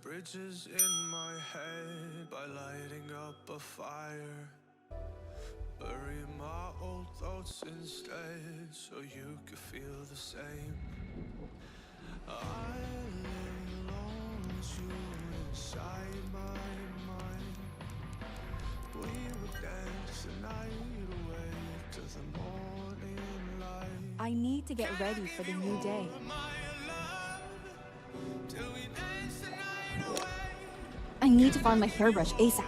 bridges in my head by lighting up a fire. Bury my old thoughts instead so you could feel the same. I lay alone with you inside my mind. We would dance the night away to the morning light. I need to get ready for the new day. I need to find my hairbrush ASAP.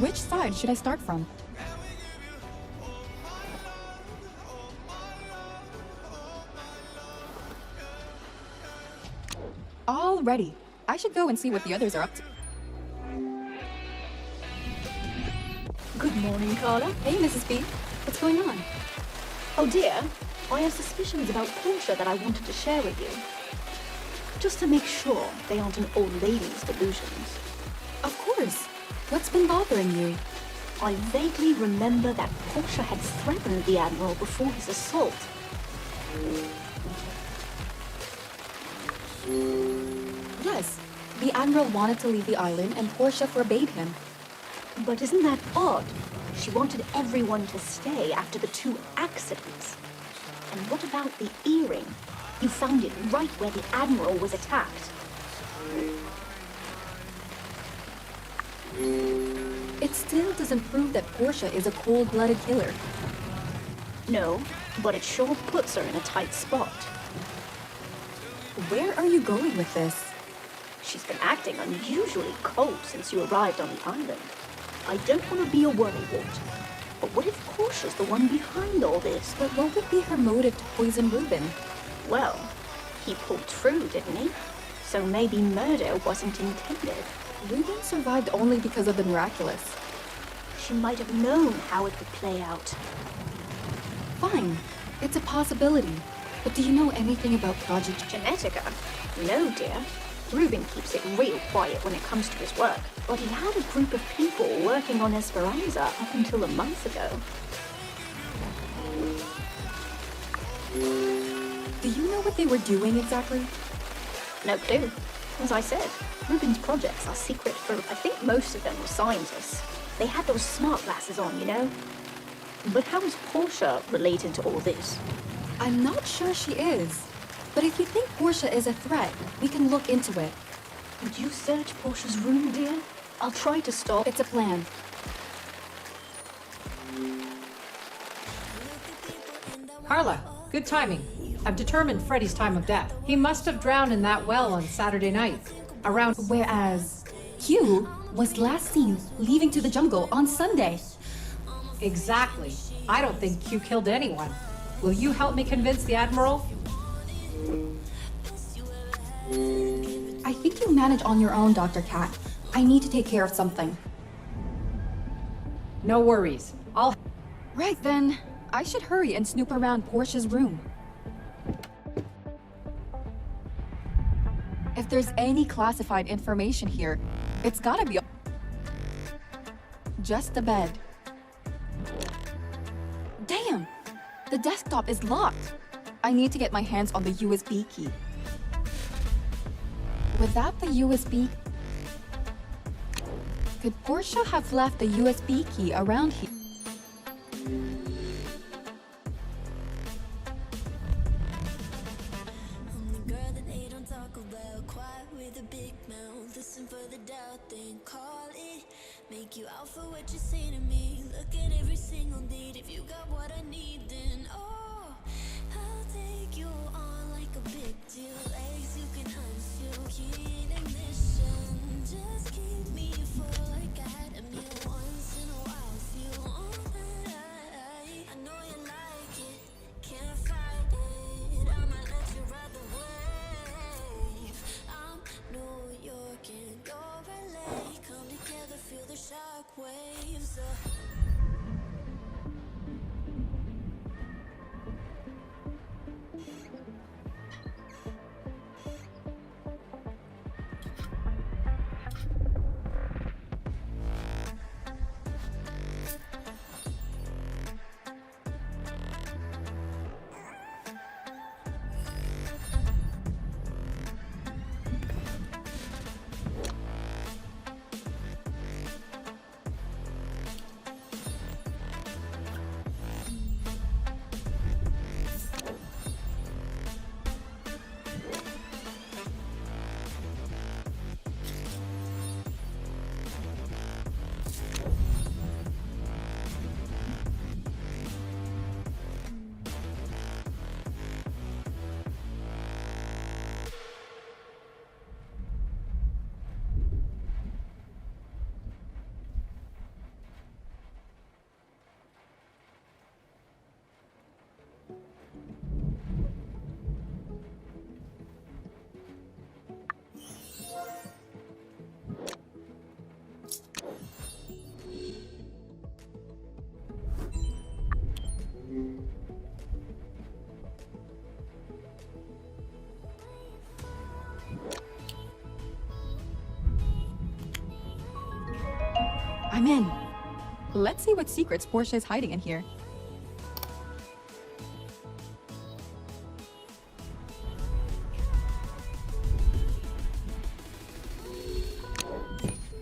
Which side should I start from? All ready. I should go and see what the others are up to. Good morning, Carla. Hey, Mrs. B. What's going on? Oh dear, I have suspicions about Portia that I wanted to share with you. Just to make sure they aren't an old lady's delusions. Of course. What's been bothering you? I vaguely remember that Portia had threatened the Admiral before his assault. Yes. The Admiral wanted to leave the island and Portia forbade him. But isn't that odd? She wanted everyone to stay after the 2 accidents. And what about the earring? You found it right where the Admiral was attacked. It still doesn't prove that Portia is a cold-blooded killer. No, but it sure puts her in a tight spot. Where are you going with this? She's been acting unusually cold since you arrived on the island. I don't want to be a worrywart, but what if Portia's the one behind all this? But what would be her motive to poison Reuben? Well, he pulled through, didn't he? So maybe murder wasn't intended. Reuben survived only because of the miraculous. She might have known how it would play out. Fine, it's a possibility. But do you know anything about Project Genetica? No, dear. Reuben keeps it real quiet when it comes to his work, but he had a group of people working on Esperanza up until a month ago. Do you know what they were doing exactly? No clue. As I said, Reuben's projects are secret for, I think most of them were scientists. They had those smart glasses on, you know? But how is Portia related to all this? I'm not sure she is. But if you think Portia is a threat, we can look into it. Would you search Portia's room, dear? I'll try to stop. It's a plan. Carla, good timing. I've determined Freddy's time of death. He must have drowned in that well on Saturday night. Around... Whereas Q was last seen leaving to the jungle on Sunday. Exactly. I don't think Q killed anyone. Will you help me convince the Admiral? I think you manage on your own, Dr. Cat. I need to take care of something. No worries. I'll... Right then. I should hurry and snoop around Portia's room. If there's any classified information here, it's gotta be... just the bed. Damn! The desktop is locked. I need to get my hands on the USB key. Without the USB... Could Portia have left the USB key around here? Make you out for what you say to me. Look at every single need. If you got what I need, then oh, I'll take you on like a big deal. Legs you can unseal, key in ignition. Just keep me full like I had a meal once in a while. Feel all that I know you like it. Can't fight it. I'ma let you ride the wave. I'm New York and you're LA. Come together, feel the shock waves. I'm in. Let's see what secrets Portia is hiding in here.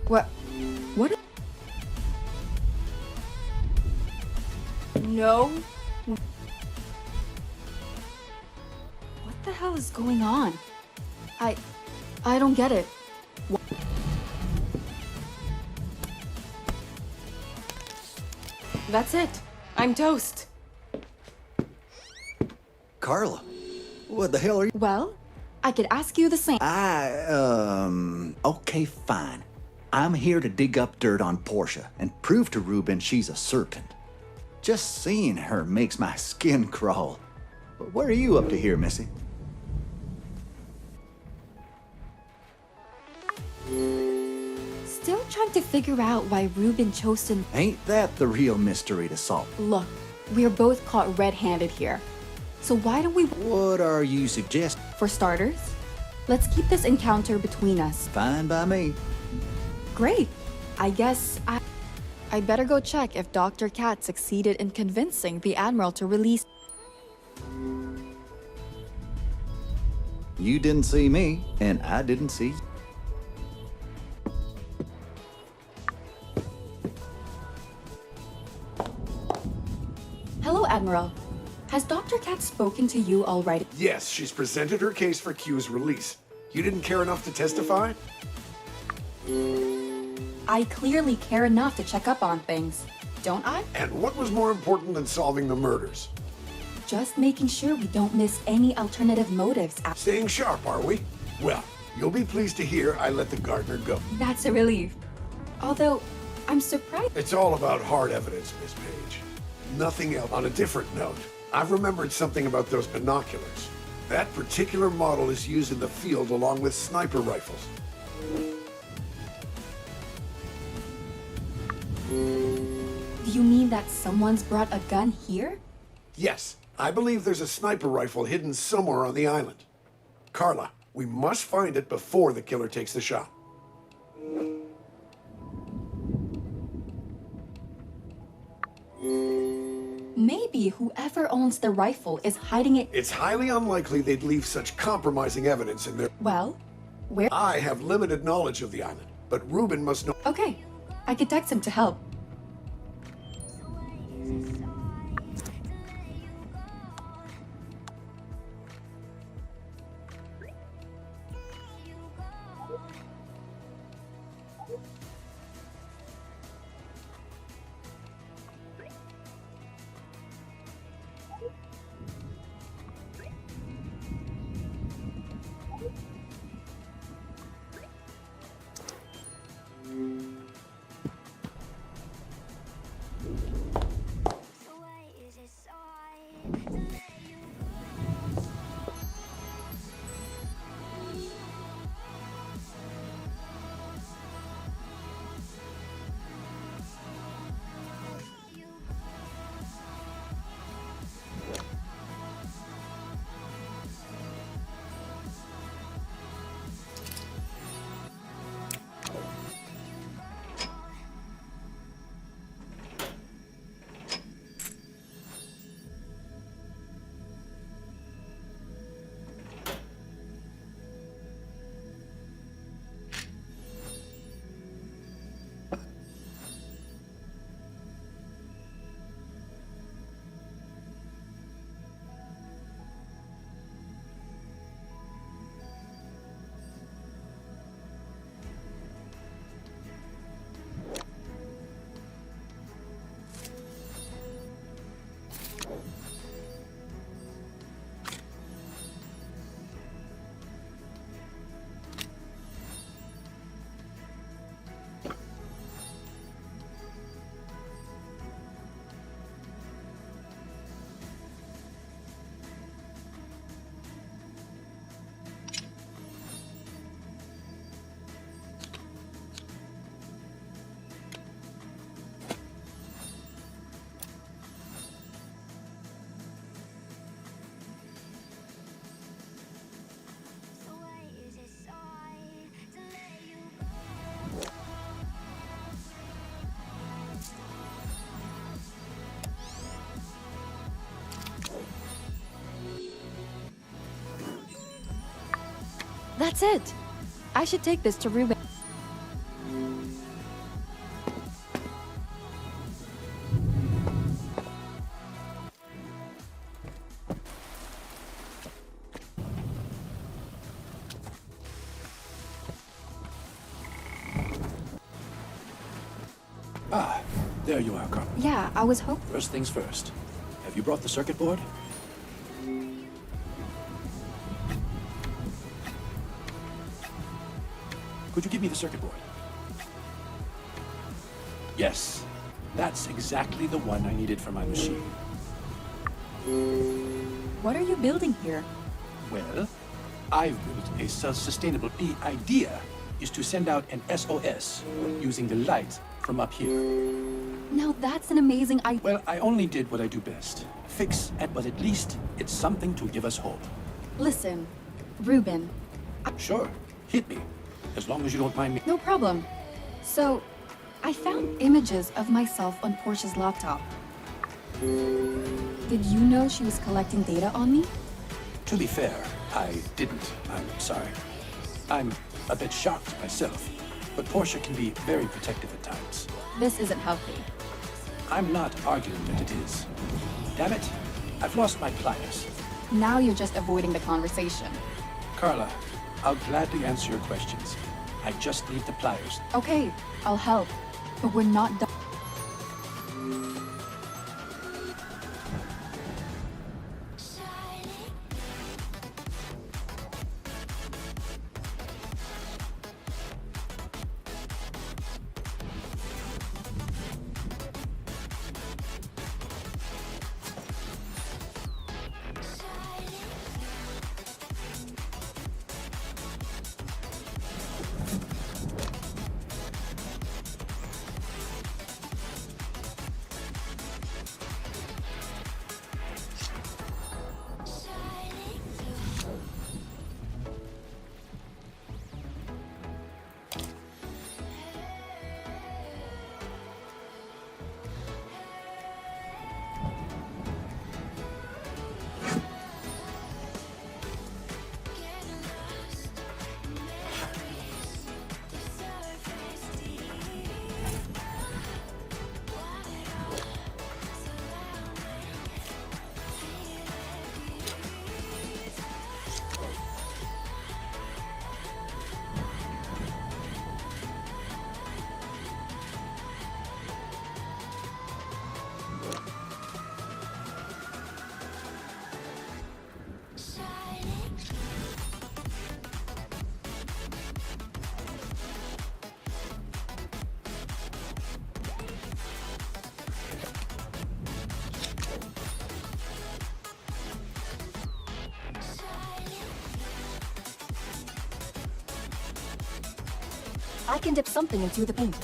What? What? No. What the hell is going on? I don't get it. That's it. I'm toast. Carla, what the hell are you? Well, I could ask you the same. Okay, fine. I'm here to dig up dirt on Portia and prove to Ruben she's a serpent. Just seeing her makes my skin crawl. But what are you up to here, Missy? Still trying to figure out why Ruben chose to... Ain't that the real mystery to solve? Look, we're both caught red-handed here. So why don't we... What are you suggesting? For starters, let's keep this encounter between us. Fine by me. Great. I guess I better go check if Dr. Cat succeeded in convincing the Admiral to release... You didn't see me, and I didn't see you. Hello, Admiral. Has Dr. Cat spoken to you already? Yes, she's presented her case for Q's release. You didn't care enough to testify? I clearly care enough to check up on things, don't I? And what was more important than solving the murders? Just making sure we don't miss any alternative motives. Staying sharp, are we? Well, you'll be pleased to hear I let the gardener go. That's a relief. Although, I'm surprised. It's all about hard evidence, Miss Page. Nothing else. On a different note, I've remembered something about those binoculars. That particular model is used in the field along with sniper rifles. Do you mean that someone's brought a gun here? Yes, I believe there's a sniper rifle hidden somewhere on the island. Carla, we must find it before the killer takes the shot. Maybe whoever owns the rifle is hiding it. It's highly unlikely they'd leave such compromising evidence in there. Well, where? I have limited knowledge of the island, but Ruben must know. Okay, I could text him to help. That's it. I should take this to Ruben. Ah, there you are, Carl. Yeah, I was hoping. First things first. Have you brought the circuit board? Could you give me the circuit board? Yes, that's exactly the one I needed for my machine. What are you building here? Well, I've built a self-sustainable. The idea is to send out an SOS using the light from up here. Now that's an amazing idea. Well, I only did what I do best. Fix, but at least it's something to give us hope. Listen, Ruben, Sure, hit me. As long as you don't mind me. no problem. So, I found images of myself on Portia's laptop. Did you know she was collecting data on me? To be fair, I didn't. I'm sorry. I'm a bit shocked myself, but Portia can be very protective at times. This isn't healthy. I'm not arguing that it is. Damn it, I've lost my pliers. Now you're just avoiding the conversation. Carla, I'll gladly answer your questions. I just need the pliers. Okay, I'll help. But we're not done. I can dip something into the paint.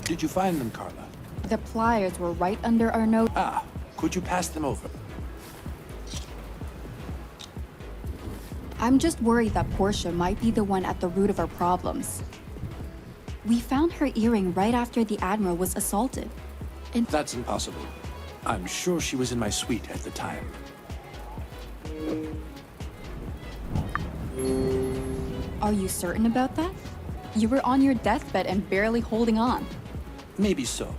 Did you find them, Carla? The pliers were right under our nose. Ah, could you pass them over? I'm just worried that Portia might be the one at the root of our problems. We found her earring right after the Admiral was assaulted. And That's impossible. I'm sure she was in my suite at the time. are you certain about that? You were on your deathbed and barely holding on. Maybe so,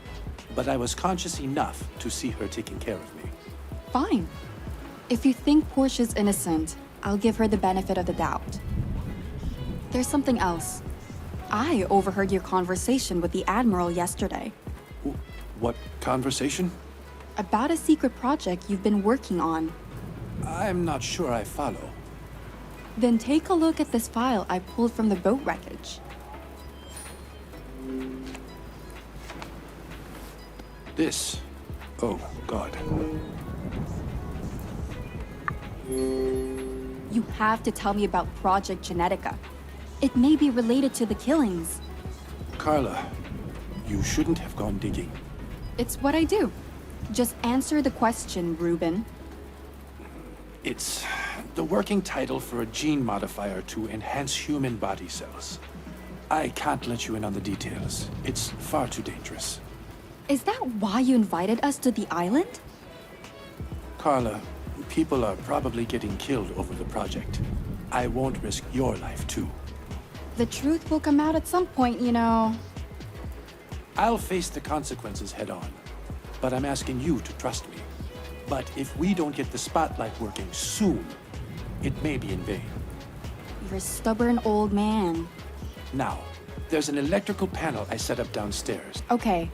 but I was conscious enough to see her taking care of me. Fine. If you think Portia's innocent, I'll give her the benefit of the doubt. There's something else. I overheard your conversation with the Admiral yesterday. What conversation? About a secret project you've been working on. I'm not sure I follow. Then take a look at this file I pulled from the boat wreckage. This? Oh, God. You have to tell me about Project Genetica. It may be related to the killings. Carla, you shouldn't have gone digging. It's what I do. Just answer the question, Ruben. It's the working title for a gene modifier to enhance human body cells. I can't let you in on the details. It's far too dangerous. Is that why you invited us to the island? Carla, people are probably getting killed over the project. I won't risk your life, too. The truth will come out at some point, you know. I'll face the consequences head on, but I'm asking you to trust me. But if we don't get the spotlight working soon, it may be in vain. You're a stubborn old man. Now, there's an electrical panel I set up downstairs. Okay.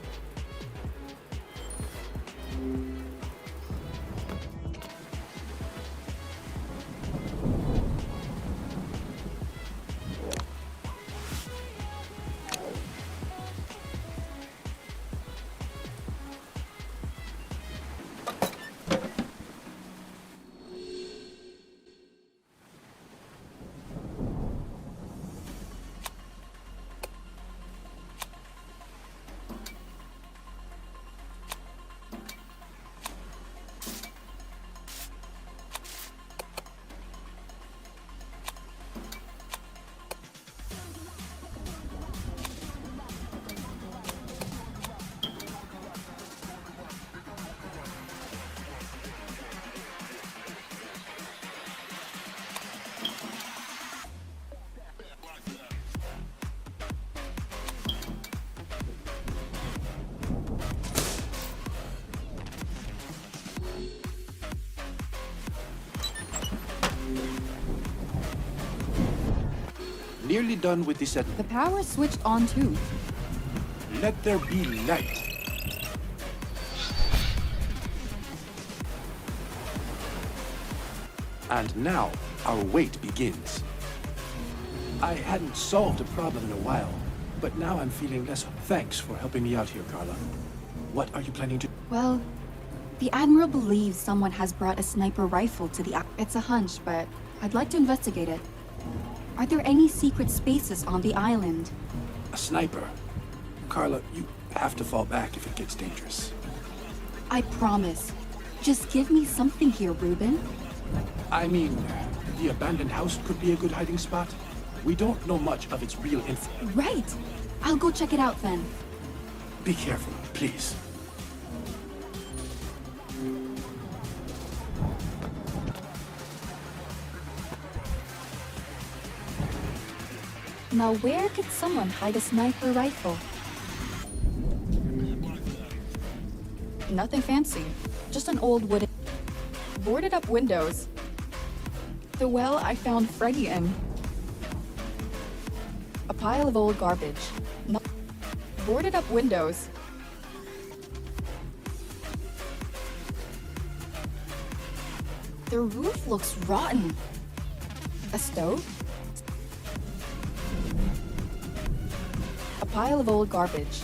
Nearly done with the set. The power switched on too. Let there be light. And now, our wait begins. I hadn't solved a problem in a while, but now I'm feeling less. Thanks for helping me out here, Carla. What are you planning to... Well, the Admiral believes someone has brought a sniper rifle to the... It's a hunch, but I'd like to investigate it. Are there any secret spaces on the island? A sniper? Carla, you have to fall back if it gets dangerous. I promise. Just give me something here, Ruben. I mean, the abandoned house could be a good hiding spot. We don't know much of its real info. Right. I'll go check it out then. Be careful, please. Now where could someone hide a sniper rifle? Nothing fancy. Just an old wooden... boarded up windows. The well I found Freddy in. A pile of old garbage. Boarded up windows. The roof looks rotten. A stove? A pile of old garbage.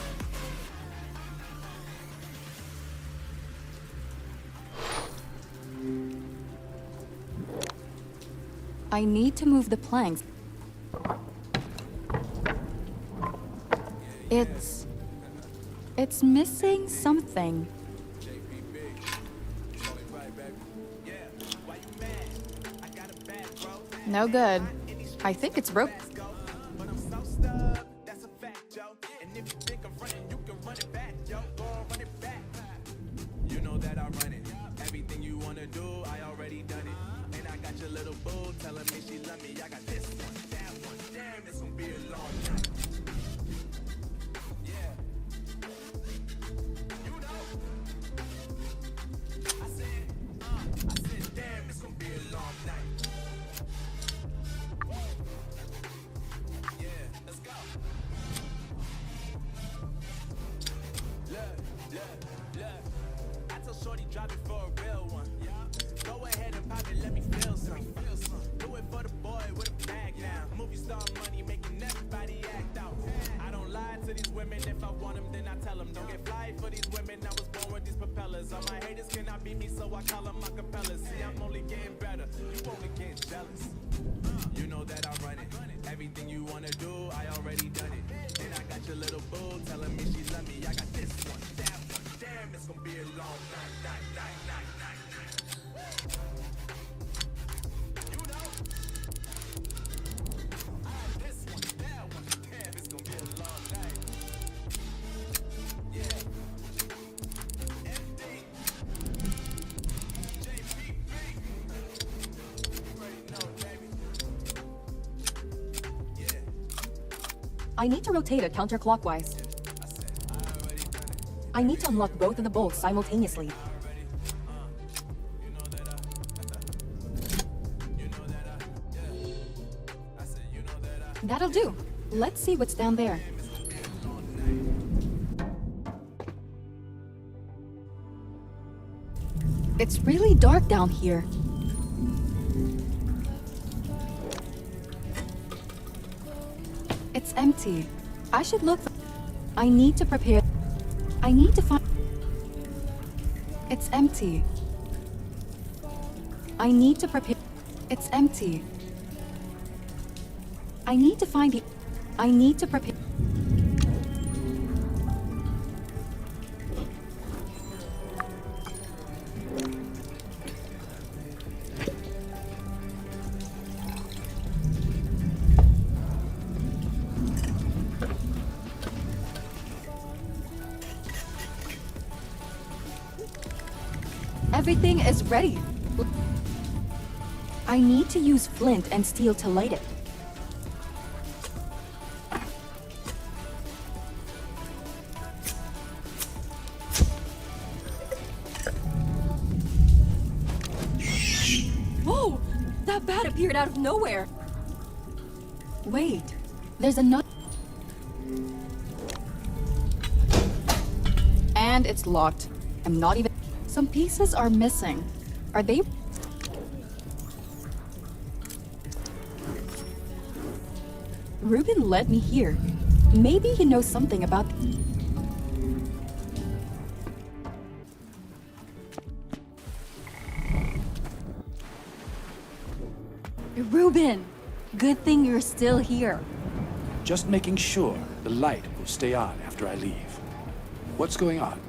I need to move the planks. It's missing something. No good. I think it's broke. You know that I run it. Everything you wanna do, I already done it. And I got your little boo telling me she love me. I got this one, that one. Damn, it's gonna be a long night. Yeah. You know. I said, damn, it's gonna be a long night. Yeah, let's go. Look. I tell Shorty drop it for a real one. Yeah. Go ahead and I need to rotate it counterclockwise. I need to unlock both of the bolts simultaneously. That'll do. Let's see what's down there. It's really dark down here. It's empty. I should look for... I need to prepare... I need to find... It's empty. I need to prepare... It's empty. I need to find the... I need to prepare... Everything is ready. I need to use flint and steel to light it. Whoa! That bat appeared out of nowhere. Wait, there's another... And it's locked. I'm not even... Some pieces are missing. Are they... Ruben led me here. Maybe he knows something about... Ruben! Good thing you're still here. Just making sure the light will stay on after I leave. What's going on?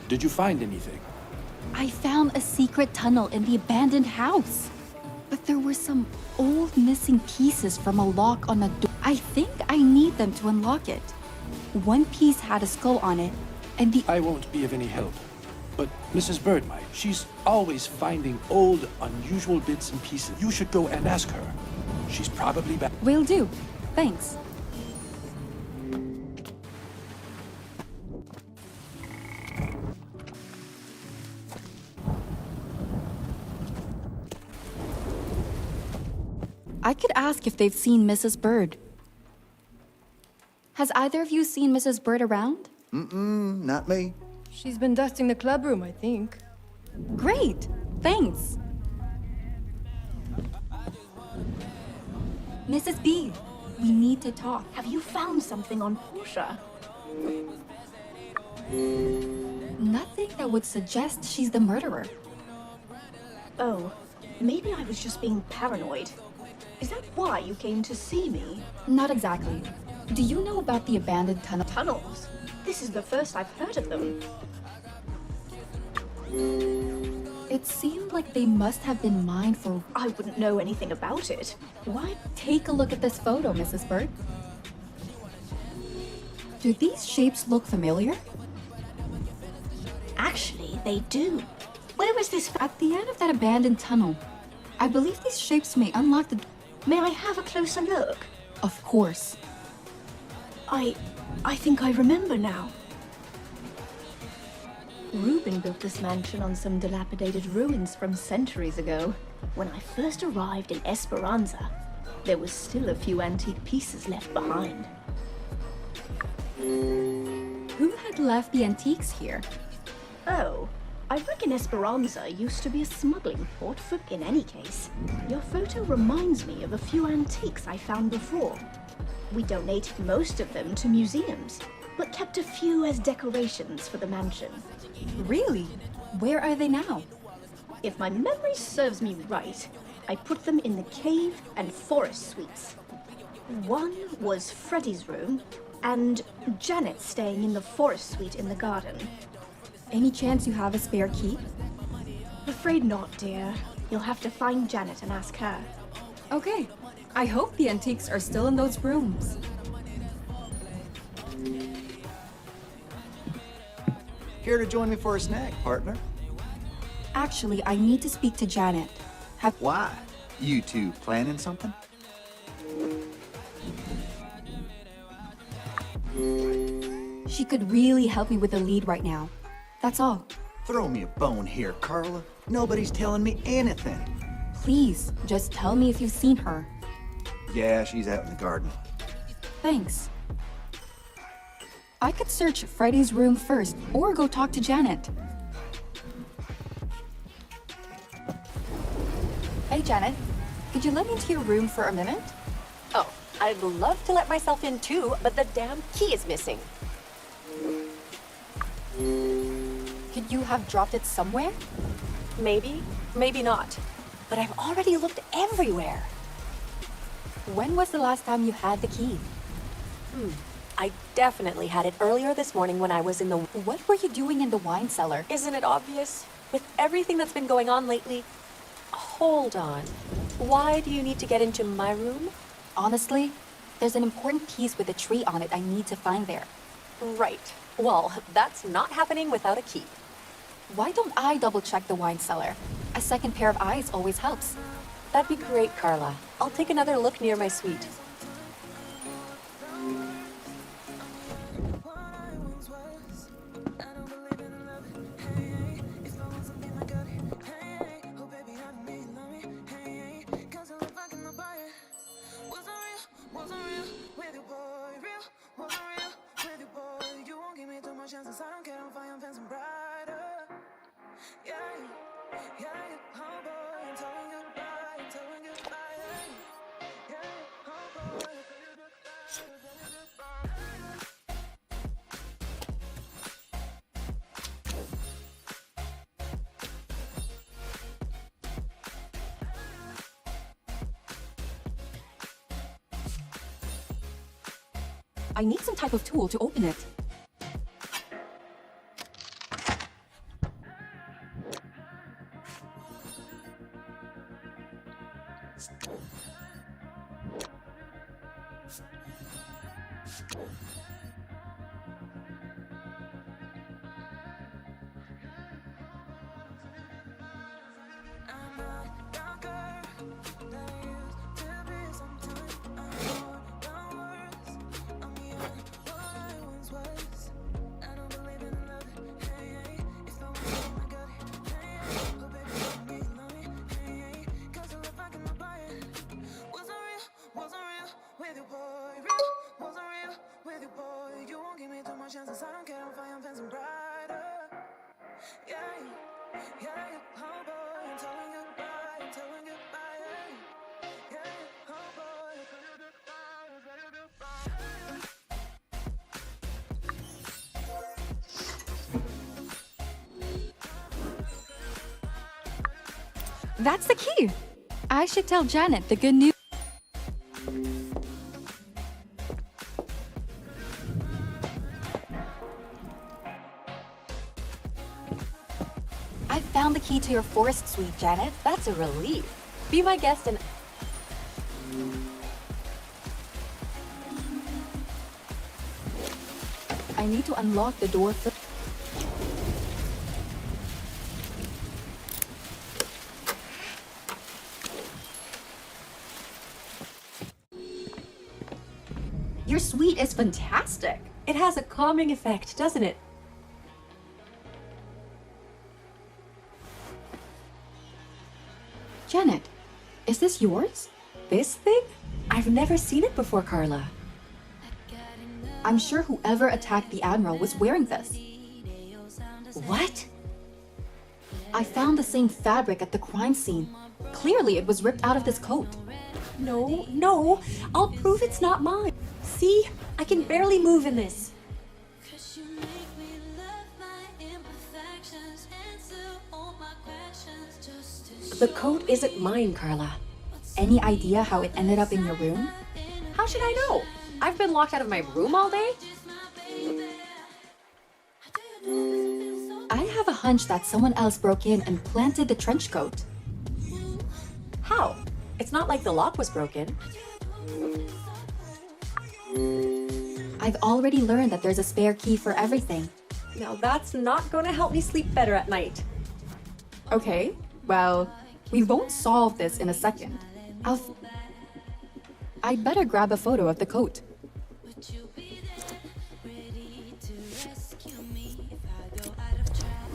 Did you find anything? I found a secret tunnel in the abandoned house. But there were some old missing pieces from a lock on a door. I think I need them to unlock it. One piece had a skull on it, and the... I won't be of any help. But Mrs. Bird might. She's always finding old, unusual bits and pieces. You should go and ask her. She's probably back. Will do. Thanks. I could ask if they've seen Mrs. Bird. Has either of you seen Mrs. Bird around? Not me. She's been dusting the clubroom, I think. Great! Thanks! Mrs. B, we need to talk. Have you found something on Portia? Nothing that would suggest she's the murderer. Oh, maybe I was just being paranoid. Is that why you came to see me? Not exactly. Do you know about the abandoned tunnel? Tunnels? This is the first I've heard of them. It seemed like they must have been mined for... I wouldn't know anything about it. Why? Take a look at this photo, Mrs. Bird. Do these shapes look familiar? Actually, they do. Where is this? At the end of that abandoned tunnel. I believe these shapes may unlock the... May I have a closer look? Of course. I think I remember now. Ruben built this mansion on some dilapidated ruins from centuries ago. When I first arrived in Esperanza, there was still a few antique pieces left behind. Who had left the antiques here? Oh, I reckon Esperanza used to be a smuggling port for... In any case, your photo reminds me of a few antiques I found before. We donated most of them to museums, but kept a few as decorations for the mansion. Really? Where are they now? If my memory serves me right, I put them in the cave and forest suites. One was Freddy's room, and Janet staying in the forest suite in the garden. Any chance you have a spare key? Afraid not, dear. You'll have to find Janet and ask her. Okay. I hope the antiques are still in those rooms. Here to join me for a snack, partner? Actually, I need to speak to Janet. Why? You two planning something? She could really help me with the lead right now. That's all. Throw me a bone here, Carla. Nobody's telling me anything. Please, just tell me if you've seen her. Yeah, she's out in the garden. Thanks. I could search Freddy's room first, or go talk to Janet. Hey, Janet. Could you let me into your room for a minute? Oh, I'd love to let myself in too, but the damn key is missing. Could you have dropped it somewhere? Maybe, maybe not. But I've already looked everywhere. When was the last time you had the key? I definitely had it earlier this morning when I was in the... What were you doing in the wine cellar? Isn't it obvious? With everything that's been going on lately... Hold on. Why do you need to get into my room? Honestly, there's an important piece with a tree on it I need to find there. Right. Well, that's not happening without a key. Why don't I double-check the wine cellar? A second pair of eyes always helps. That'd be great, Carla. I'll take another look near my suite. I need some type of tool to open it. That's the key! I should tell Janet the good news. I found the key to your forest suite, Janet. That's a relief. Be my guest and... I need to unlock the door first. Your suite is fantastic. It has a calming effect, doesn't it? Janet, is this yours? This thing? I've never seen it before, Carla. I'm sure whoever attacked the Admiral was wearing this. What? I found the same fabric at the crime scene. Clearly, it was ripped out of this coat. No, no. I'll prove it's not mine. See? I can barely move in this. Cause you make me love my imperfections, answer all my questions just to The coat isn't mine, Carla. Any idea how it ended up in your room? How should I know? I've been locked out of my room all day? I have a hunch that someone else broke in and planted the trench coat. How? It's not like the lock was broken. I've already learned that there's a spare key for everything. Now that's not going to help me sleep better at night. Okay, well, we won't solve this in a second. I'd better grab a photo of the coat. would you be there, ready to rescue me if I go out of track?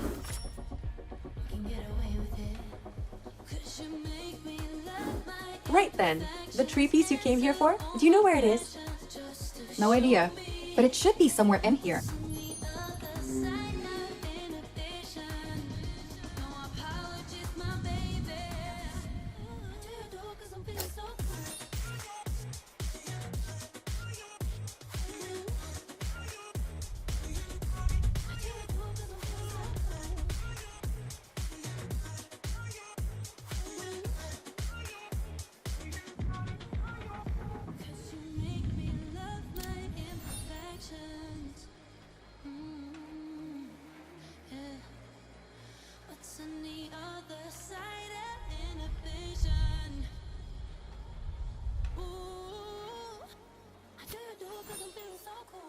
Can get away with it. Cause you make me love my Right then. The tree piece you came here for? Do you know where it is? No idea, but it should be somewhere in here. What's on the other side of inhibition? Ooh, I do it cause I'm feeling so cool.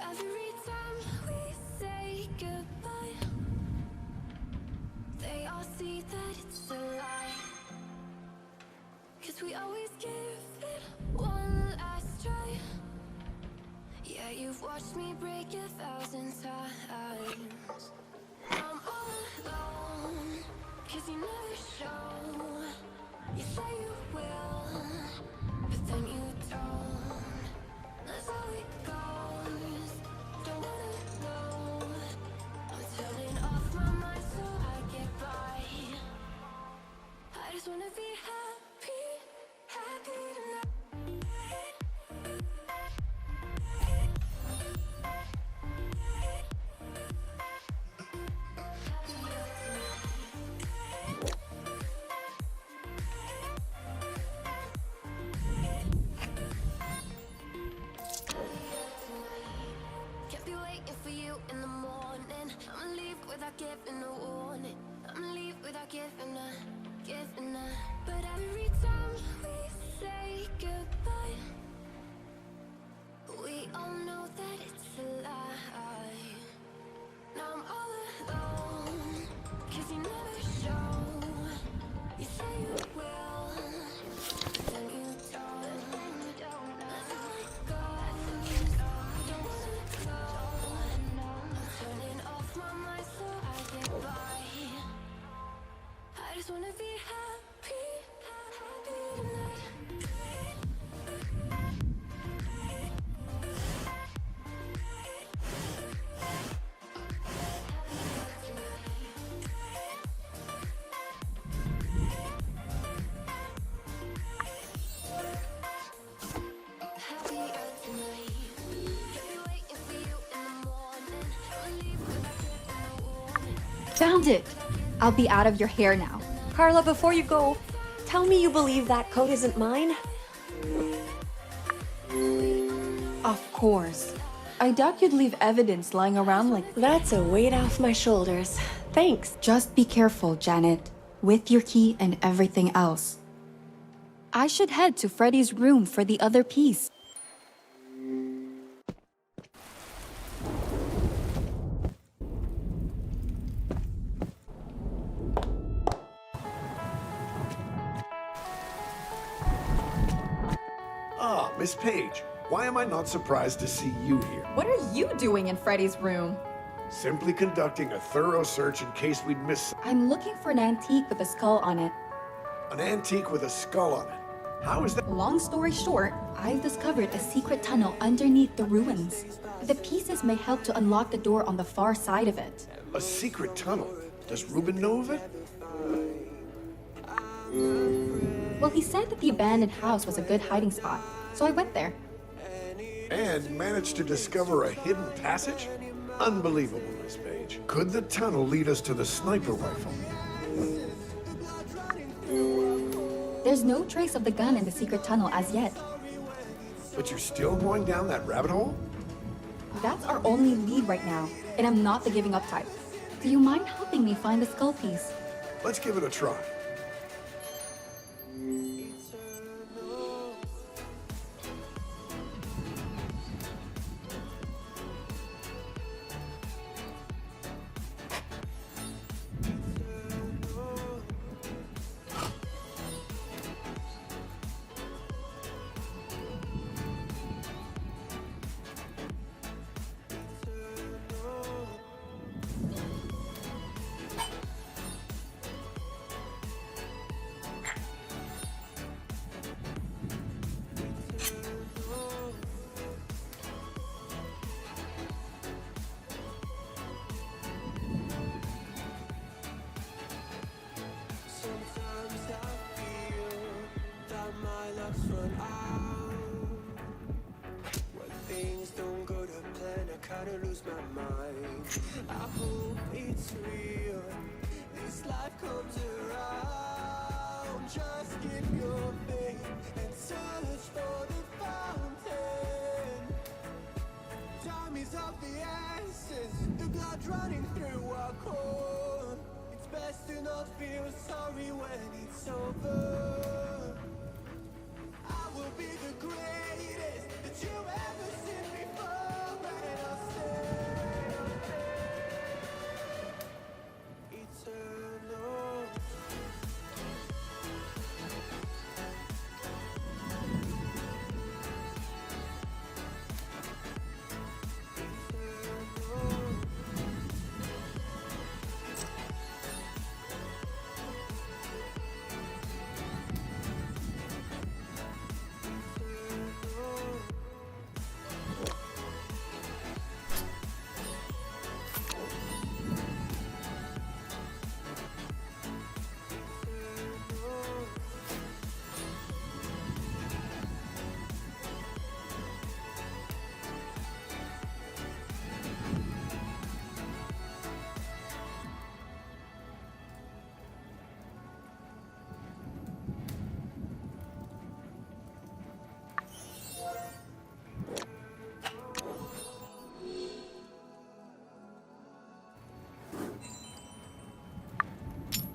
Every time we say goodbye, they all see that it's a lie. Cause we always give it one last try. Yeah, you've watched me break 1,000 times. I'm all alone, cause you never show. You say you will, but then you don't. That's how it goes. Don't wanna know. I'm turning off my mind so I get by. I just wanna be happy, happy tonight. Can't be waiting for you in the morning. I'ma leave without giving a warning. I'ma leave without giving a. But every time we say goodbye, we all know that it's a lie. Now I'm all alone, cause you never show. You say you will, but then you don't. That's how it goes. Don't wanna know. I'm turning off my mind so I get by. I just wanna be happy, happy tonight. Happier tonight. Can't be waiting for you in the morning. I'ma leave without giving a warning. Found it! I'll be out of your hair now. Carla, before you go, tell me you believe that coat isn't mine? Of course. I doubt you'd leave evidence lying around like that. That's a weight off my shoulders. Thanks. Just be careful, Janet, with your key and everything else. I should head to Freddy's room for the other piece. Ah, Miss Page, why am I not surprised to see you here? What are you doing in Freddy's room? Simply conducting a thorough search in case we'd miss I'm looking for an antique with a skull on it. an antique with a skull on it. How is that? Long story short, I've discovered a secret tunnel underneath the ruins. The pieces may help to unlock the door on the far side of it. A secret tunnel? Does Ruben know of it? Well, he said that the abandoned house was a good hiding spot, so I went there. And managed to discover a hidden passage? Unbelievable, Miss Page. Could the tunnel lead us to the sniper rifle? There's no trace of the gun in the secret tunnel as yet. But you're still going down that rabbit hole? That's our only lead right now, and I'm not the giving up type. Do you mind helping me find the skull piece? Let's give it a try.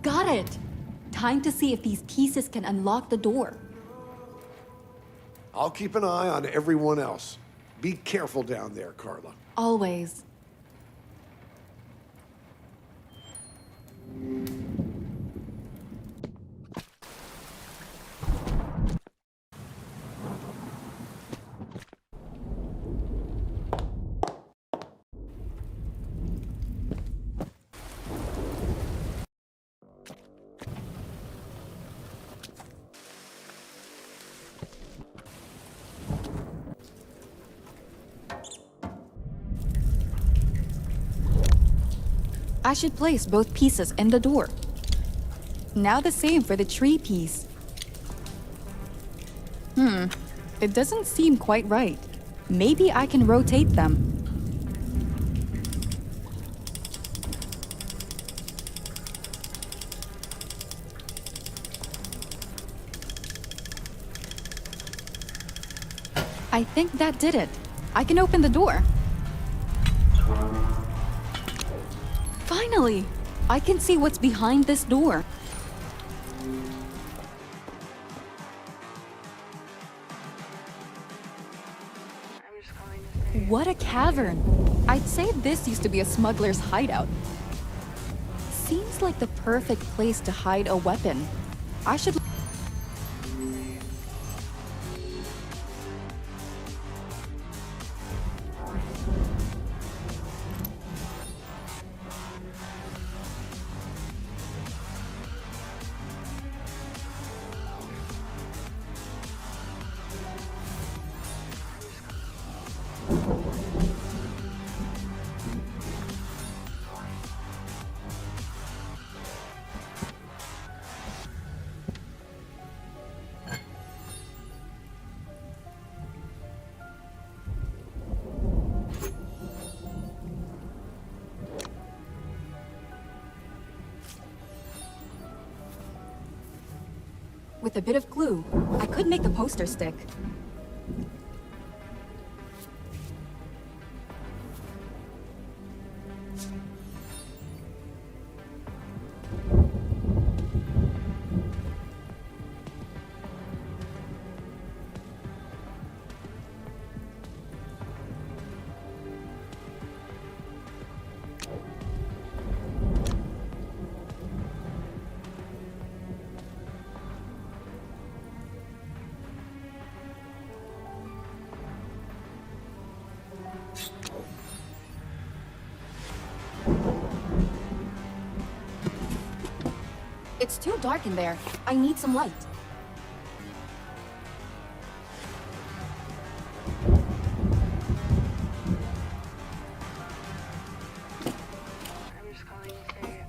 Got it! Time to see if these pieces can unlock the door. I'll keep an eye on everyone else. Be careful down there, Carla. Always. I should place both pieces in the door. Now the same for the tree piece. It doesn't seem quite right. Maybe I can rotate them. I think that did it. I can open the door. Finally! I can see what's behind this door. What a cavern! I'd say this used to be a smuggler's hideout. Seems like the perfect place to hide a weapon. I should... With a bit of glue, I could make the poster stick. It's too dark in there. I need some light. I'm just calling to say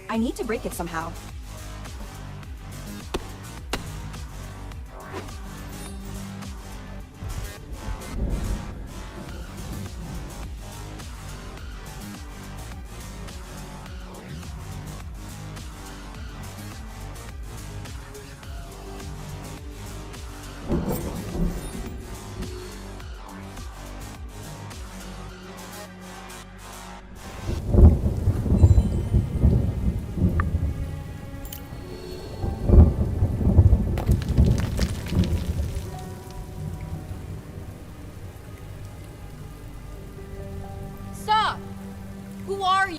I need to break it somehow. Stop! Who are you?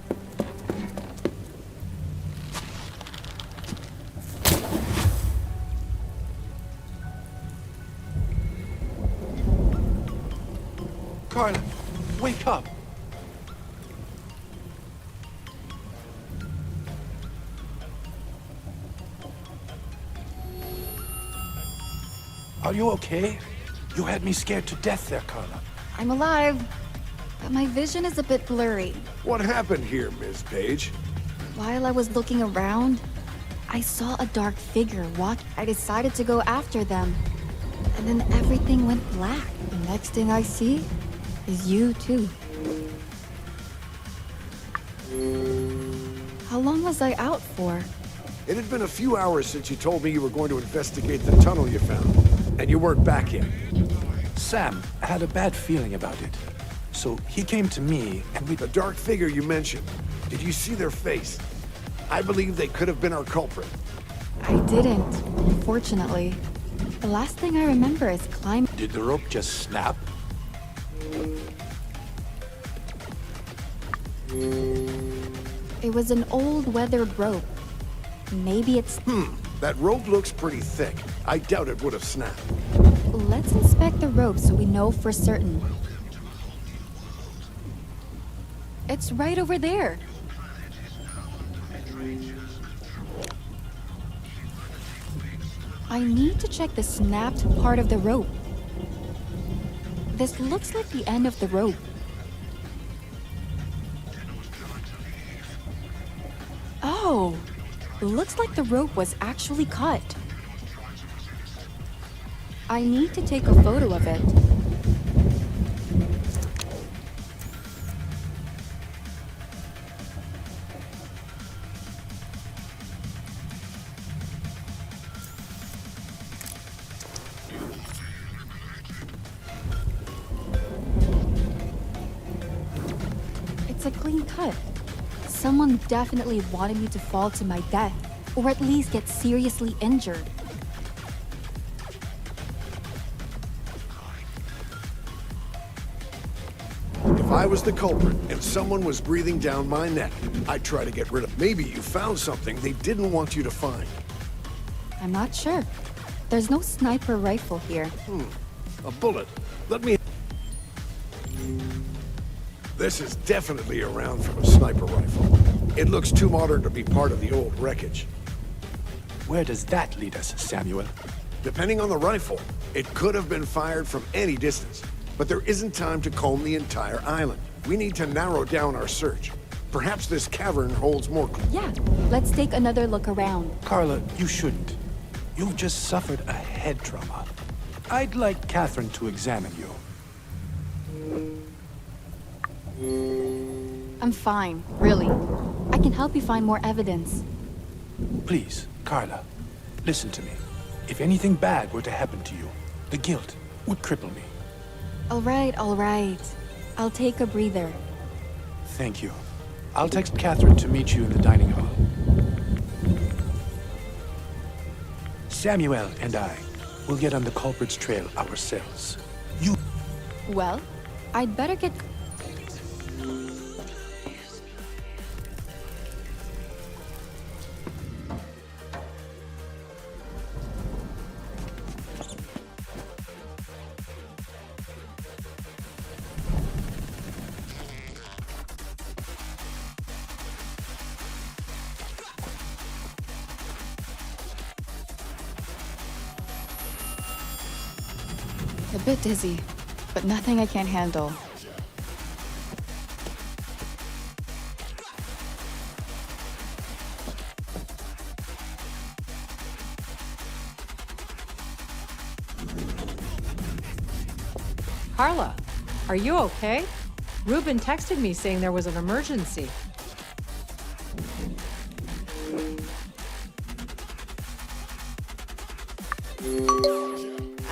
Carla, wake up. Are you okay? You had me scared to death there, Carla. I'm alive, but my vision is a bit blurry. What happened here, Ms. Page? While I was looking around, I saw a dark figure walk. I decided to go after them, and then everything went black. The next thing I see is you too. How long was I out for? It had been a few hours since you told me you were going to investigate the tunnel you found, and you weren't back yet. Sam had a bad feeling about it. So he came to me, and we... The dark figure you mentioned, did you see their face? I believe they could have been our culprit. I didn't, unfortunately. The last thing I remember is climbing. Did the rope just snap? It was an old weathered rope. Maybe it's... That rope looks pretty thick. I doubt it would have snapped. Let's inspect the rope so we know for certain. It's right over there. I need to check the snapped part of the rope. This looks like the end of the rope. Oh, looks like the rope was actually cut. I need to take a photo of it. It's a clean cut. Someone definitely wanted me to fall to my death, or at least get seriously injured. If I was the culprit and someone was breathing down my neck, I'd try to get rid of. Maybe you found something they didn't want you to find. I'm not sure. There's no sniper rifle here. A bullet. Let me... This is definitely a round from a sniper rifle. It looks too modern to be part of the old wreckage. Where does that lead us, Samuel? Depending on the rifle, it could have been fired from any distance. But there isn't time to comb the entire island. We need to narrow down our search. Perhaps this cavern holds more clues. Yeah, let's take another look around. Carla, you shouldn't. You've just suffered a head trauma. I'd like Catherine to examine you. I'm fine, really. I can help you find more evidence. Please, Carla, listen to me. If anything bad were to happen to you, the guilt would cripple me. All right. I'll take a breather. Thank you. I'll text Catherine to meet you in the dining hall. Samuel and I will get on the culprit's trail ourselves. You... Well, I'd better get... A bit dizzy, but nothing I can't handle. Carla, are you okay? Ruben texted me saying there was an emergency.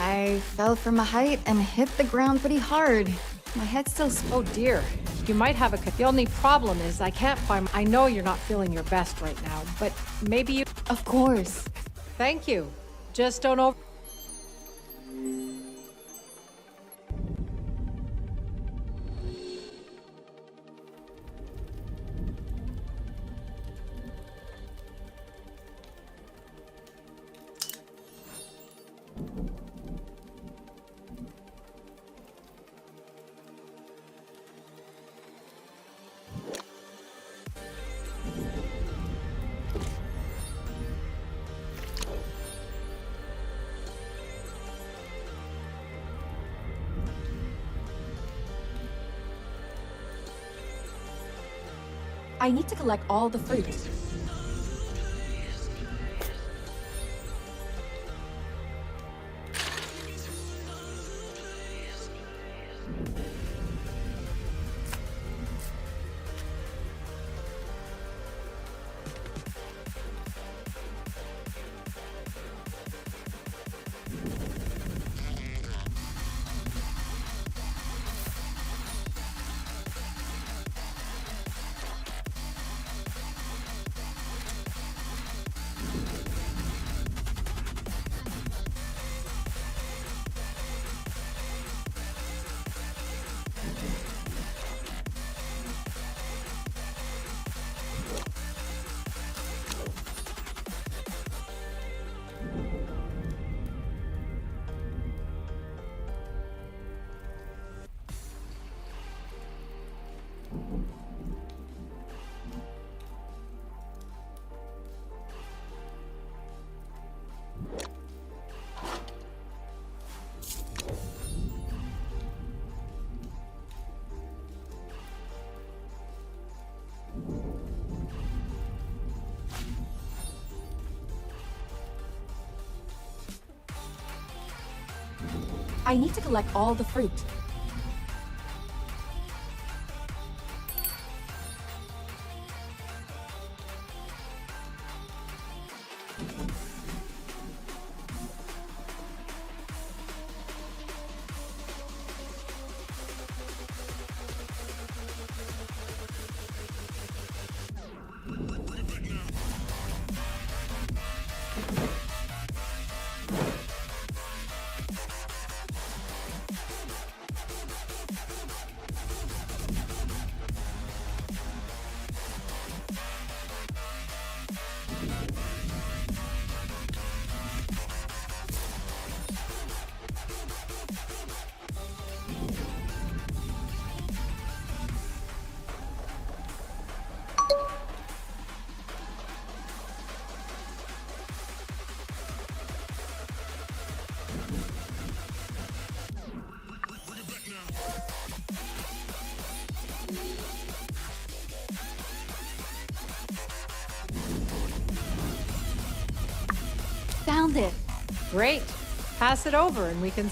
I fell from a height and hit the ground pretty hard. My head's still... Oh dear. You might have a... The only problem is I can't find... I know you're not feeling your best right now, but maybe you... Of course. Thank you. Just don't over... I need to collect all the fruit. I need to collect all the fruit. Found it. Great. Pass it over and we can...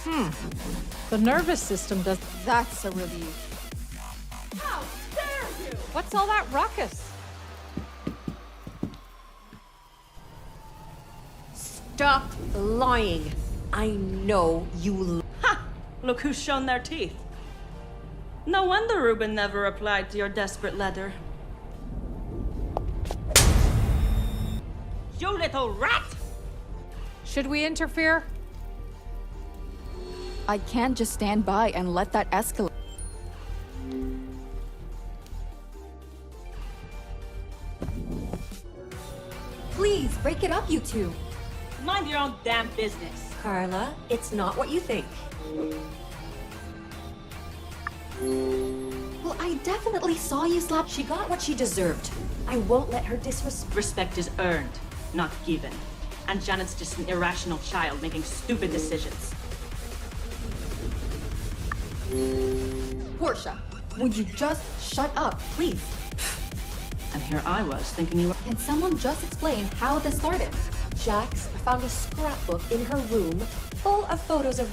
The nervous system does. That's a relief. How dare you! What's all that ruckus? Stop lying. I know you. Ha! Look who's shown their teeth. No wonder Ruben never replied to your desperate letter. You little rat! Should we interfere? I can't just stand by and let that escalate. Please, break it up, you two. Mind your own damn business. Carla, it's not what you think. Well, I definitely saw you slap. She got what she deserved. I won't let her disrespect. Respect is earned, not given. And Janet's just an irrational child making stupid decisions. Portia, would you just shut up, please? And here I was thinking you were. Can someone just explain how this started? Jax found a scrapbook in her room full of photos of.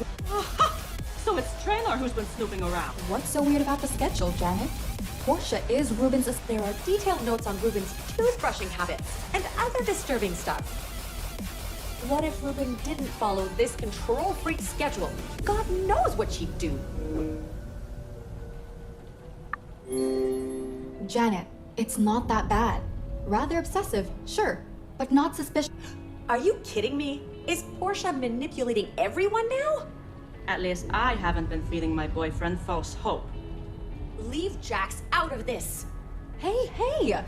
So it's Traynor who's been snooping around. What's so weird about the schedule, Janet? Portia is Ruben's. There are detailed notes on Ruben's toothbrushing habits and other disturbing stuff. What if Ruben didn't follow this control freak schedule? God knows what she'd do. Janet, it's not that bad. Rather obsessive, sure, but not suspicious. Are you kidding me? Is Portia manipulating everyone now? At least I haven't been feeding my boyfriend false hope. Leave Jax out of this. Hey!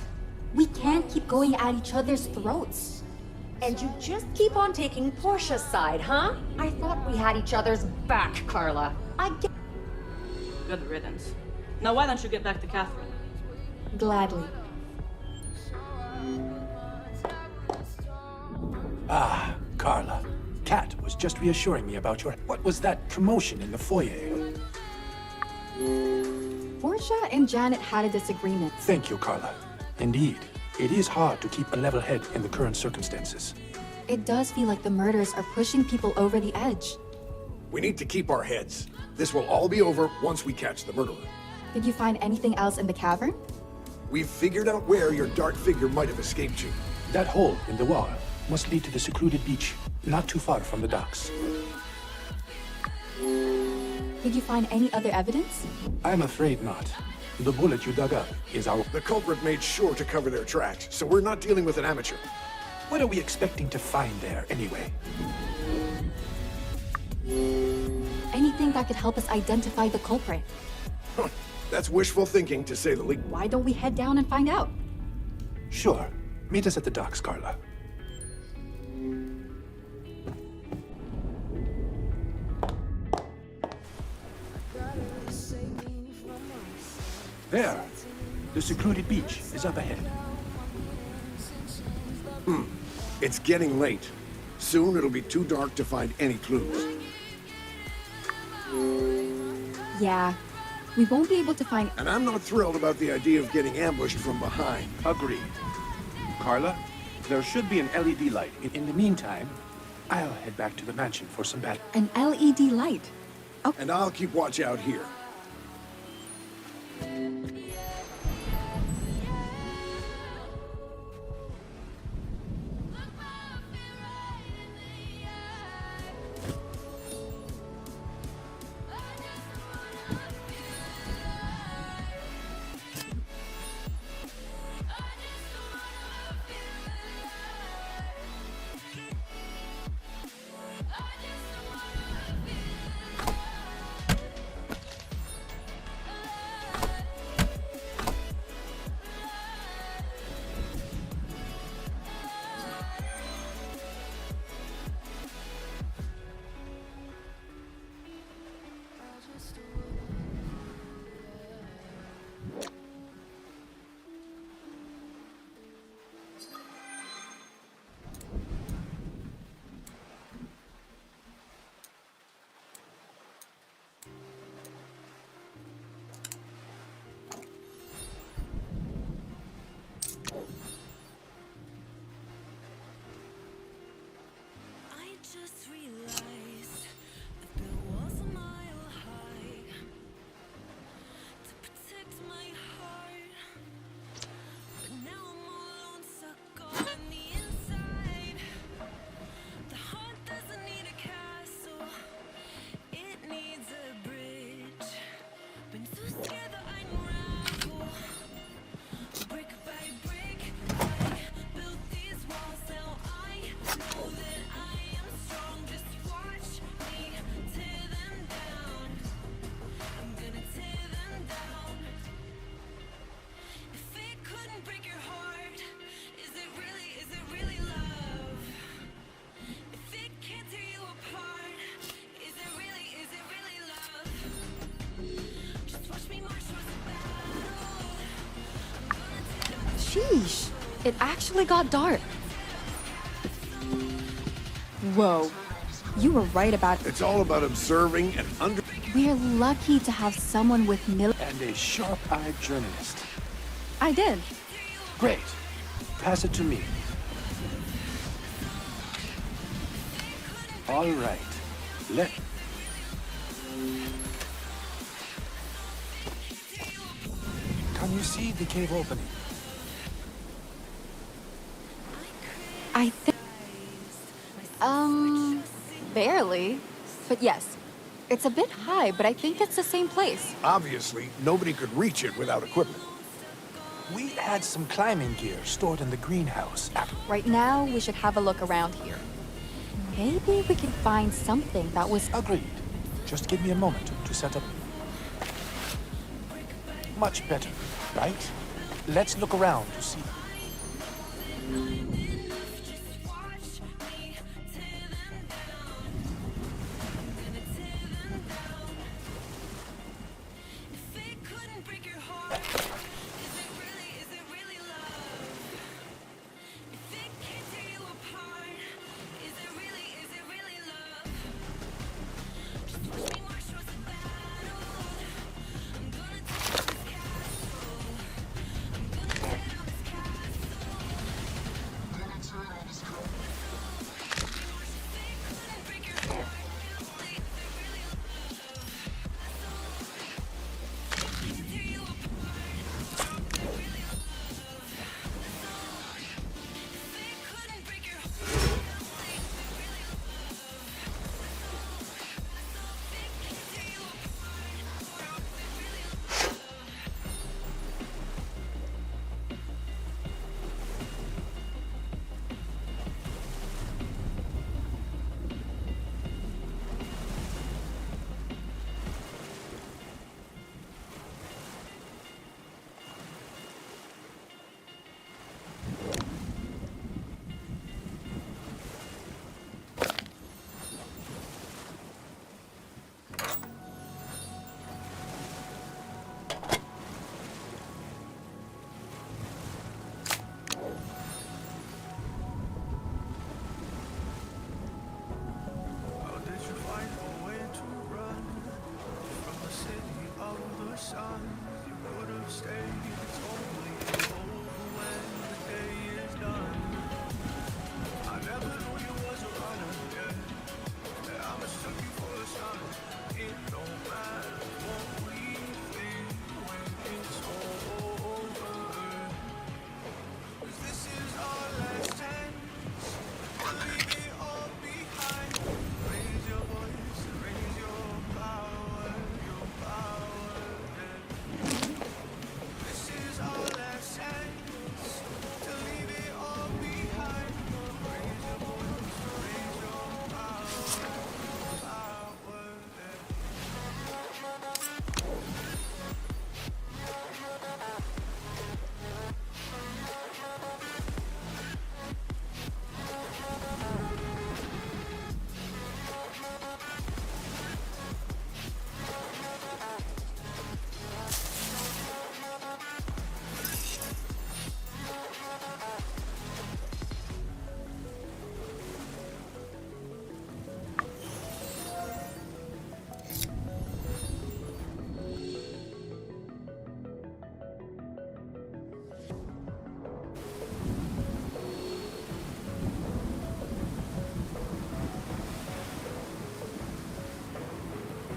We can't keep going at each other's throats. And you just keep on taking Portia's side, huh? I thought we had each other's back, Carla. I get. Good riddance. Now why don't you get back to Catherine? Gladly. Ah, Carla. Kat was just reassuring me about your... What was that commotion in the foyer? Portia and Janet had a disagreement. Thank you, Carla. Indeed, it is hard to keep a level head in the current circumstances. It does feel like the murders are pushing people over the edge. We need to keep our heads. This will all be over once we catch the murderer. Did you find anything else in the cavern? We've figured out where your dark figure might have escaped you. That hole in the wall must lead to the secluded beach, not too far from the docks. Did you find any other evidence? I'm afraid not. The bullet you dug up is our... The culprit made sure to cover their tracks, so we're not dealing with an amateur. What are we expecting to find there, anyway? Anything that could help us identify the culprit. Huh. That's wishful thinking, to say the least. Why don't we head down and find out? Sure. Meet us at the docks, Carla. There. The secluded beach is up ahead. It's getting late. Soon it'll be too dark to find any clues. Yeah. We won't be able to find... And I'm not thrilled about the idea of getting ambushed from behind. Agreed. Carla, there should be an LED light. In the meantime, I'll head back to the mansion for some bat... An LED light? Oh. And I'll keep watch out here. Sheesh. It actually got dark. Whoa. You were right about... It's all about observing and We're lucky to have someone with And a sharp-eyed journalist. I did. Great. Pass it to me. All right. Can you see the cave opening? I think... barely. But yes. It's a bit high, but I think it's the same place. Obviously, nobody could reach it without equipment. We had some climbing gear stored in the greenhouse. Right now, we should have a look around here. Maybe we can find something that was... Agreed. Just give me a moment to set up. Much better, right? Let's look around to see.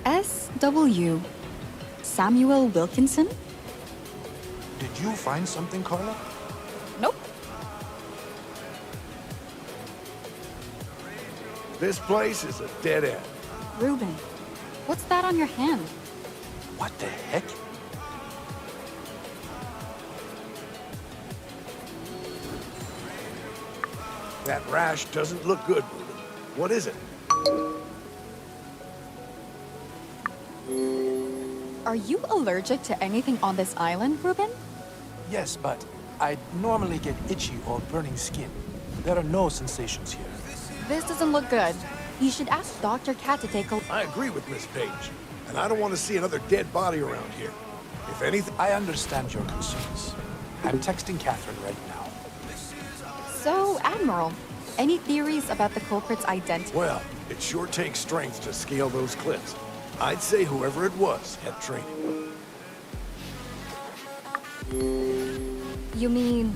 S.W. Samuel Wilkinson? Did you find something, Carla? Nope. This place is a dead end. Ruben, what's that on your hand? What the heck? That rash doesn't look good, Ruben. What is it? Are you allergic to anything on this island, Ruben? Yes, but I normally get itchy or burning skin. There are no sensations here. This doesn't look good. You should ask Dr. Cat to take a... I agree with Miss Page. And I don't want to see another dead body around here. If anything... I understand your concerns. I'm texting Catherine right now. So, Admiral, any theories about the culprit's identity? Well, it sure takes strength to scale those cliffs. I'd say whoever it was had training. You mean,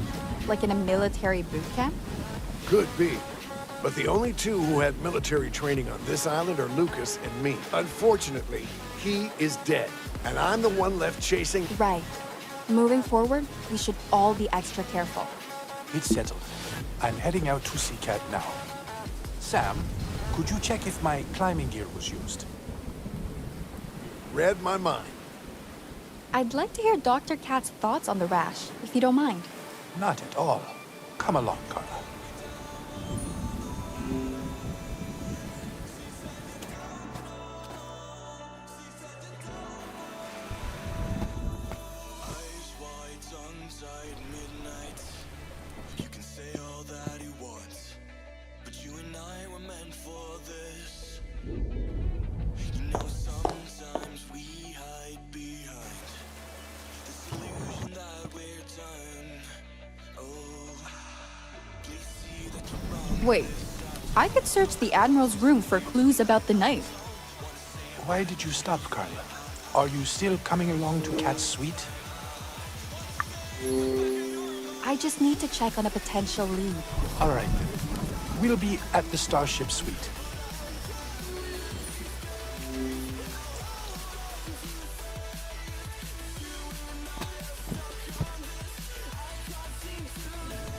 like in a military boot camp? Could be. But the only two who had military training on this island are Lucas and me. Unfortunately, he is dead, and I'm the one left chasing... Right. Moving forward, we should all be extra careful. It's settled. I'm heading out to see Cat now. Sam, could you check if my climbing gear was used? Read my mind. I'd like to hear Dr. Cat's thoughts on the rash, if you don't mind. Not at all. Come along, Carla. Eyes wide, tongue-tied, midnight. You can say all that you want, but you and I were meant for this. You know, sometimes we hide behind this illusion that we're done. Oh, please see that you're wrong. Wait, I could search the Admiral's room for clues about the knife. Why did you stop, Carla? Are you still coming along to Cat's suite? I just need to check on a potential lead. All right, then. We'll be at the Starship suite.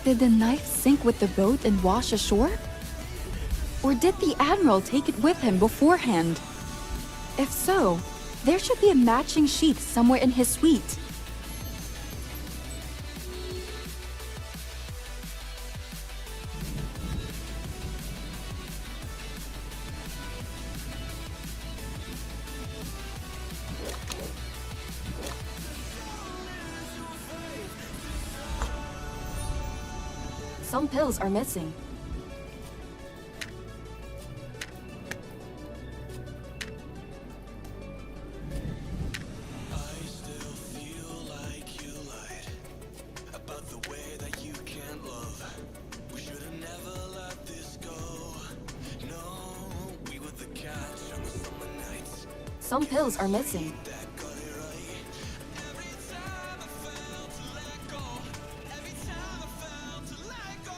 Did the knife sink with the boat and wash ashore? Or did the Admiral take it with him beforehand? If so, there should be a matching sheath somewhere in his suite. Some pills are missing. I still feel like you lied about the way that you can't love. We should have never let this go. No, we were the catch on the summer nights. Some pills are missing. That got it right. Every time I felt to let go. Every time I felt to let go.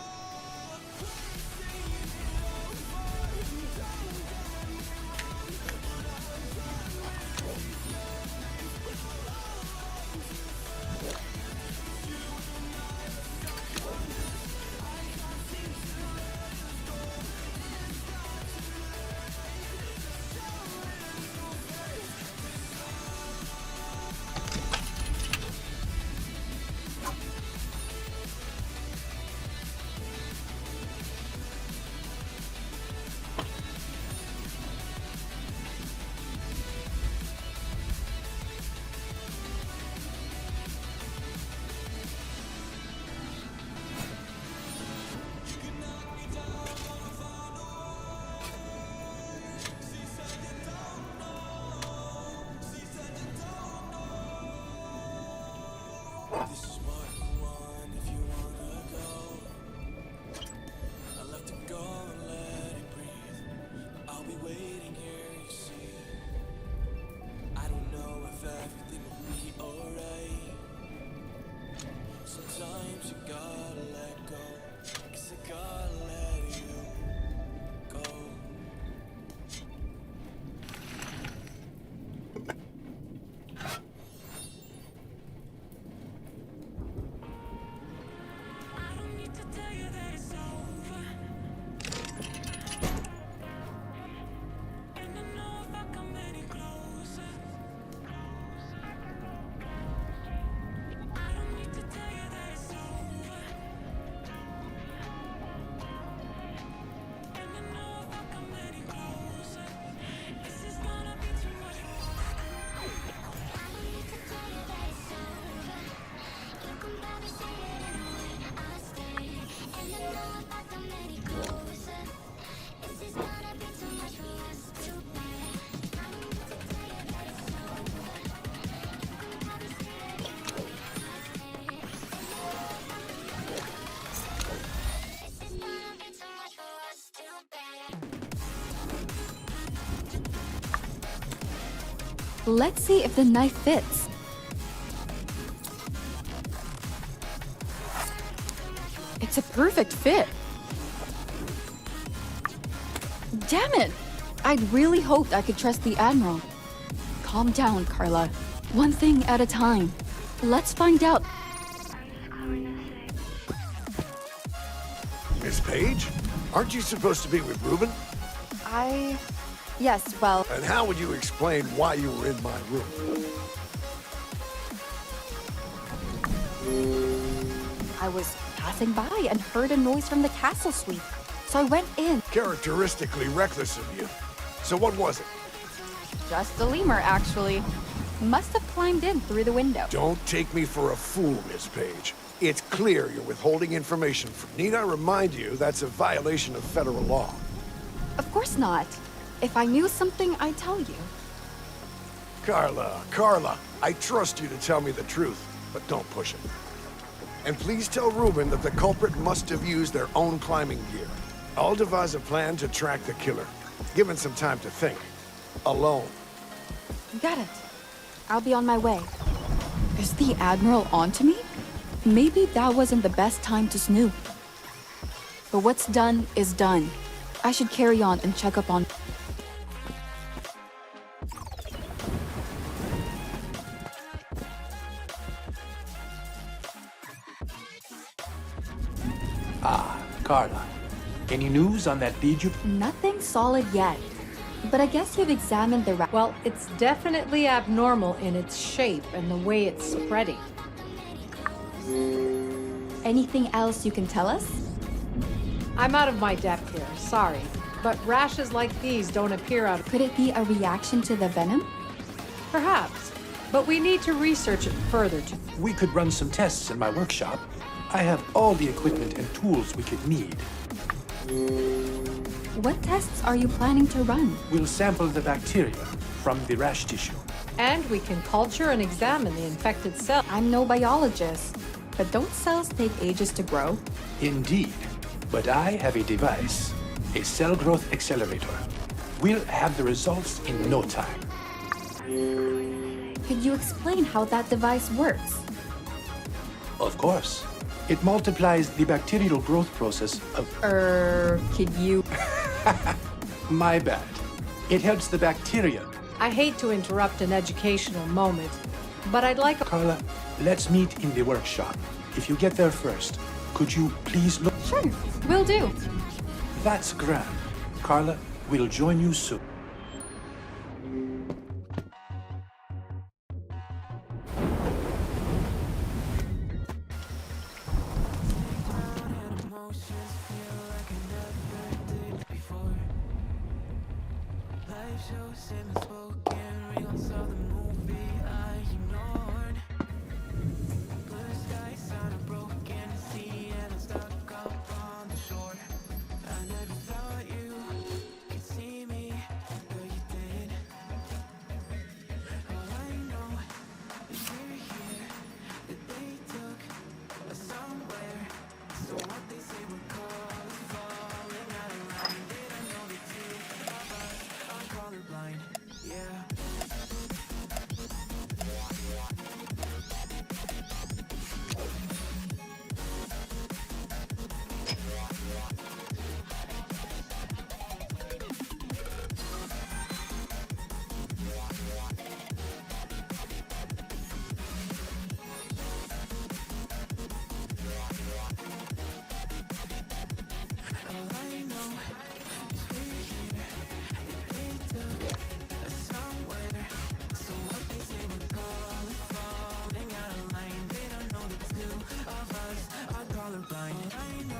Let's see if the knife fits. It's a perfect fit. Damn it! I'd really hoped I could trust the Admiral. Calm down, Carla. One thing at a time. Let's find out. Miss Page? Aren't you supposed to be with Ruben? Yes, well... And how would you explain why you were in my room? I was passing by and heard a noise from the castle suite. So I went in. Characteristically reckless of you. So what was it? Just a lemur, actually. Must have climbed in through the window. Don't take me for a fool, Miss Page. It's clear you're withholding information from... Need I remind you that's a violation of federal law? Of course not. If I knew something, I'd tell you. Carla, I trust you to tell me the truth, but don't push it. And please tell Ruben that the culprit must have used their own climbing gear. I'll devise a plan to track the killer, given some time to think. Alone. Got it. I'll be on my way. Is the Admiral onto me? Maybe that wasn't the best time to snoop. But what's done is done. I should carry on and check up on... Carla, any news on that lead you... Nothing solid yet. But I guess you've examined the... Well, it's definitely abnormal in its shape and the way it's spreading. Anything else you can tell us? I'm out of my depth here, sorry. But rashes like these don't appear out of... Could it be a reaction to the venom? Perhaps. But we need to research it further to... We could run some tests in my workshop. I have all the equipment and tools we could need. What tests are you planning to run? We'll sample the bacteria from the rash tissue. And we can culture and examine the infected cell. I'm no biologist, but don't cells take ages to grow? Indeed. But I have a device, a cell growth accelerator. We'll have the results in no time. Could you explain how that device works? Of course. It multiplies the bacterial growth process of... Could you... My bad. It helps the bacteria. I hate to interrupt an educational moment, but I'd like... Carla, let's meet in the workshop. If you get there first, could you please look... Sure, will do. That's grand. Carla, we'll join you soon.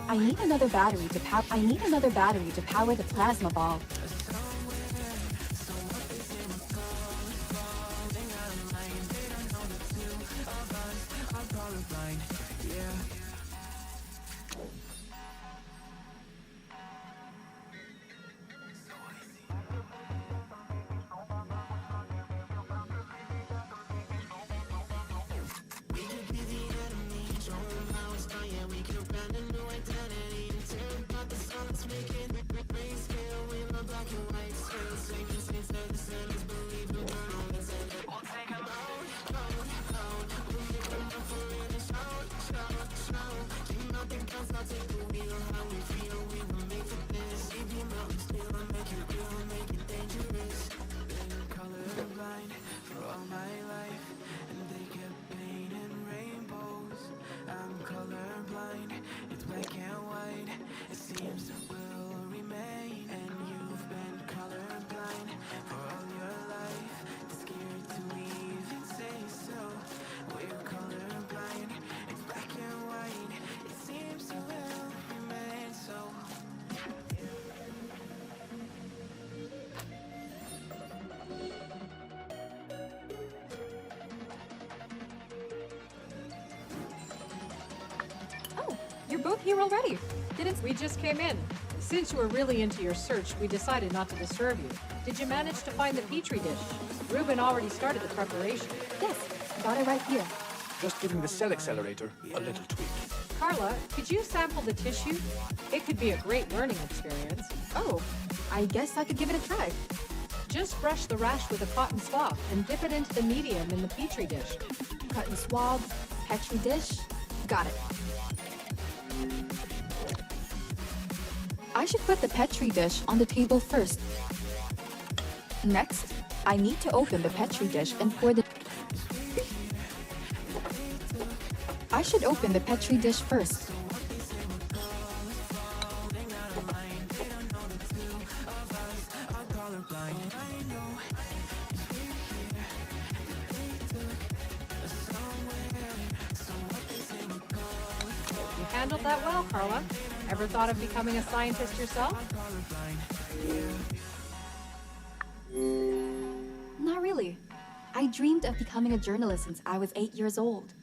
I need another battery to power the plasma ball. here already. We just came in. Since you were really into your search, we decided not to disturb you. Did you manage to find the petri dish? Ruben already started the preparation. Yes, got it right here. Just giving the cell accelerator a little tweak. Carla, could you sample the tissue? It could be a great learning experience. Oh, I guess I could give it a try. Just brush the rash with a cotton swab and dip it into the medium in the petri dish. Cotton swab, petri dish. Got it. I should put the petri dish on the table first. Next, I need to open the petri dish and pour the... I should open the petri dish first. You handled that well, Carla. Ever thought of becoming a scientist yourself? Not really. I dreamed of becoming a journalist since I was 8 years old.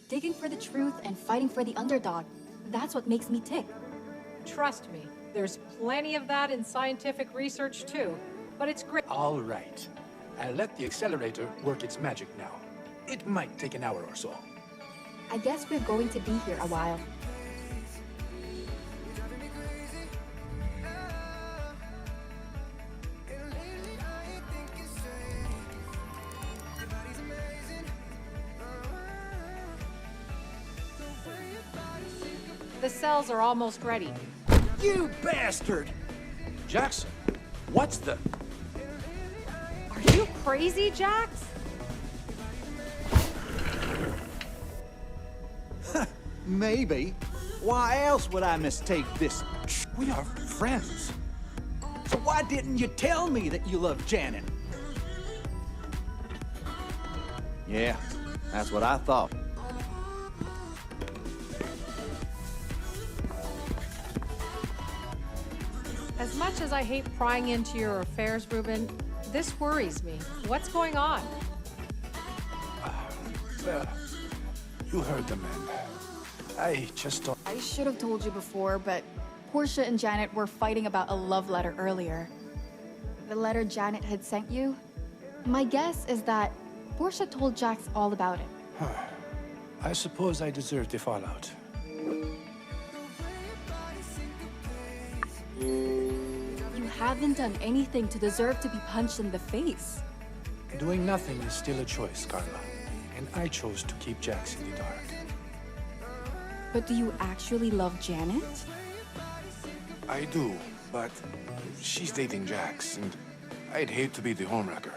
Digging for the truth and fighting for the underdog. That's what makes me tick. Trust me, there's plenty of that in scientific research too. But it's great. All right. I'll let the accelerator work its magic now. It might take an hour or so. I guess we're going to be here a while. The cells are almost ready. You bastard! Jackson, what's the... Are you crazy, Jax? Maybe. Why else would I mistake this? We are friends. So why didn't you tell me that you love Janet? Yeah, that's what I thought. As much as I hate prying into your affairs, Ruben, this worries me. What's going on? Well, you heard the man. I just don't... I should have told you before, but Portia and Janet were fighting about a love letter earlier. The letter Janet had sent you? My guess is that Portia told Jax all about it. I suppose I deserve the fallout. You haven't done anything to deserve to be punched in the face. Doing nothing is still a choice, Carla. And I chose to keep Jax in the dark. But do you actually love Janet? I do, but she's dating Jax, and I'd hate to be the homewrecker.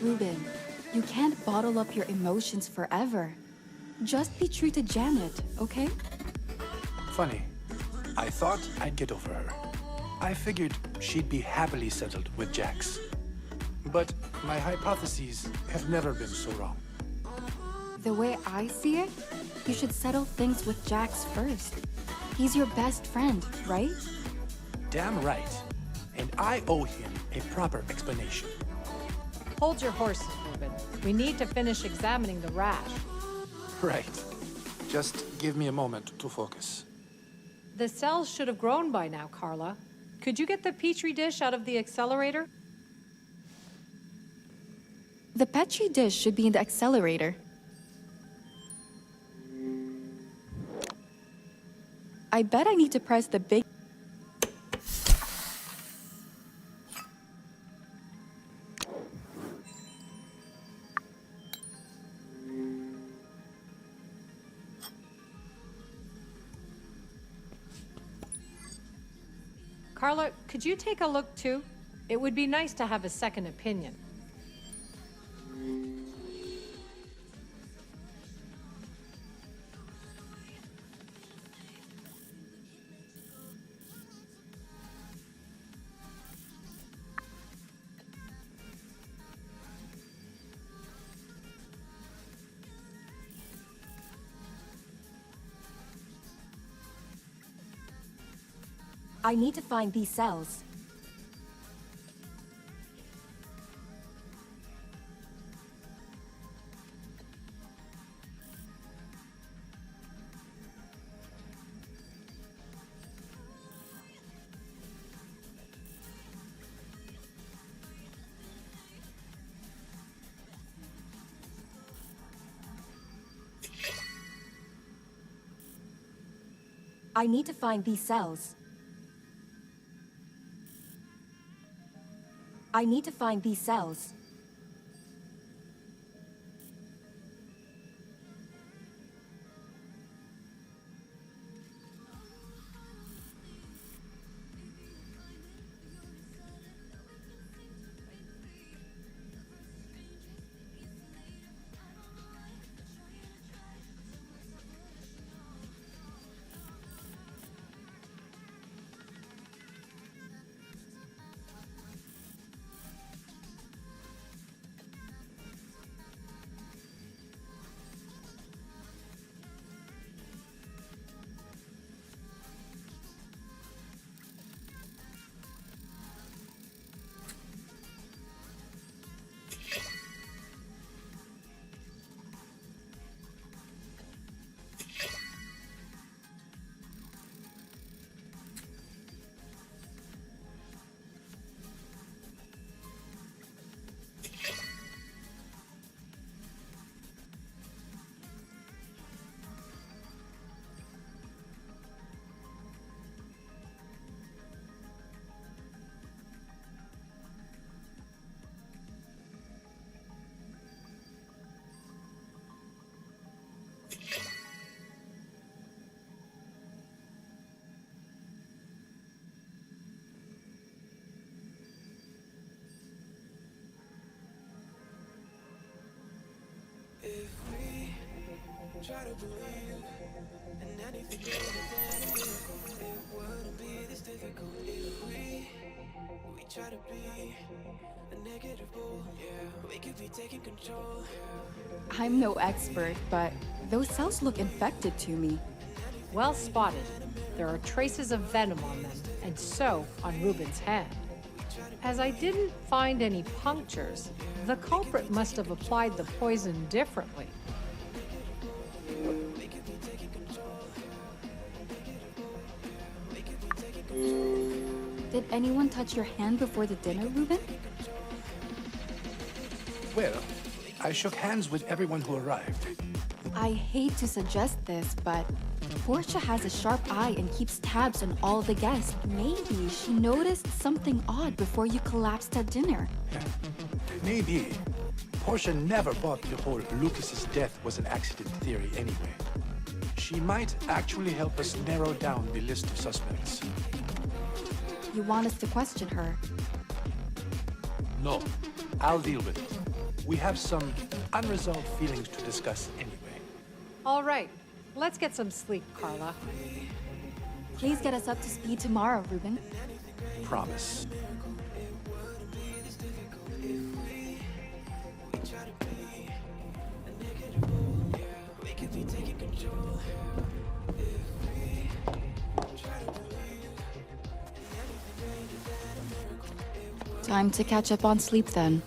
Ruben, you can't bottle up your emotions forever. Just be true to Janet, okay? Funny. I thought I'd get over her. I figured she'd be happily settled with Jax. But my hypotheses have never been so wrong. The way I see it, you should settle things with Jax first. He's your best friend, right? Damn right. And I owe him a proper explanation. Hold your horses, Ruben. We need to finish examining the rash. Right. Just give me a moment to focus. The cells should have grown by now, Carla. Could you get the petri dish out of the accelerator? The petri dish should be in the accelerator. I bet I need to press the big... Carla, could you take a look too? It would be nice to have a second opinion. I need to find these cells. I need to find these cells. I need to find these cells. If we try to believe in anything greater than a miracle, it wouldn't be this difficult. If we try to be a negative bull, yeah, we could be taking control. I'm no expert, but those cells look infected to me. Well spotted. There are traces of venom on them, and so on Ruben's hand. As I didn't find any punctures, the culprit must have applied the poison differently. Did anyone touch your hand before the dinner, Ruben? Well, I shook hands with everyone who arrived. I hate to suggest this, but Portia has a sharp eye and keeps tabs on all the guests. Maybe she noticed something odd before you collapsed at dinner. Maybe. Portia never bought the whole Lucas's death was an accident theory anyway. She might actually help us narrow down the list of suspects. You want us to question her? No, I'll deal with it. We have some unresolved feelings to discuss anyway. All right, let's get some sleep, Carla. Please get us up to speed tomorrow, Ruben. Promise. Time to catch up on sleep then.